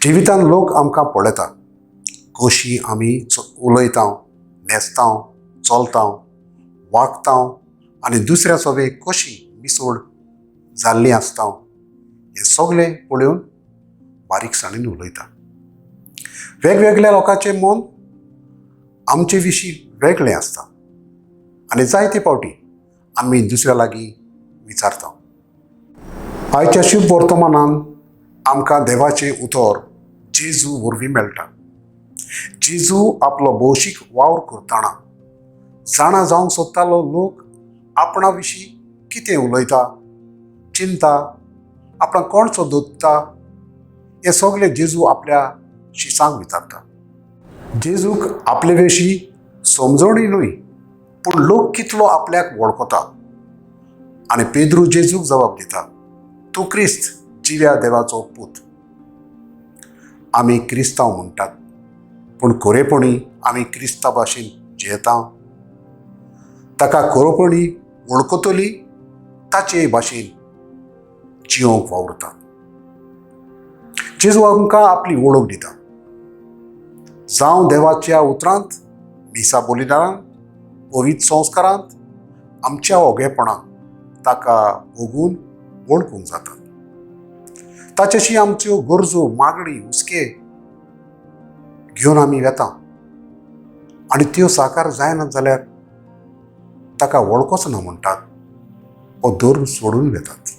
जिवितान लोक आमकां पळयता, कशी आमी उलयता, न्हेसता, चलता, वागता आनी दुसऱ्या सोबे कशी मिसोड जाल्ली आसता, हें सगळें पळोवन बारीकसाणेन उलयता. वेगवेगळ्या लोकांचें मन आमचे विशीं वेगळें आसता आनी जायते फावटी आमी दुसऱ्या लागीं विचारता. आयच्या शुभ वर्तमानान आमकां देवाचें उतर जेजू वरवीं मेळटा. जेजू आपलो भौशीक वावर करतना जाणा जावंक सोदतालो लोक आपणा विशीं कितें उलयता, चिंता, आपणाक कोण सोदता, हें सगळें जेजू आपल्या शिसांक विचारता. जेजूक आपले विशीं समजणूय न्हय, पूण लोक कितलो आपल्याक वळखता. आनी पेद्रू जेजूक जबाब दिता, तूं क्रिस्त, जिव्या देवाचो पूत. आमी क्रिस्तांव म्हणटात, पूण खरेपणी आमी क्रिस्ता भाशेन जियेता. ताका खरोपणी वळखतली ताचे भाशेन जियोंक वावुरता. जेजू आमकां आपली वळख दिता. जावं देवाच्या उतरांत, मिसा बोलिदानांत, पवित्र संस्कारांत, आमच्या ओगेपणांत ताका भोगून वळखूंक जाता. ताच्याशी आमच्यो गरजो, मागणी, हुस्के घेवन आमी वेता आनी त्यो साकार जायनात जाल्यार ताका वळखच ना म्हणटात, हो धर्म सोडून वेतात.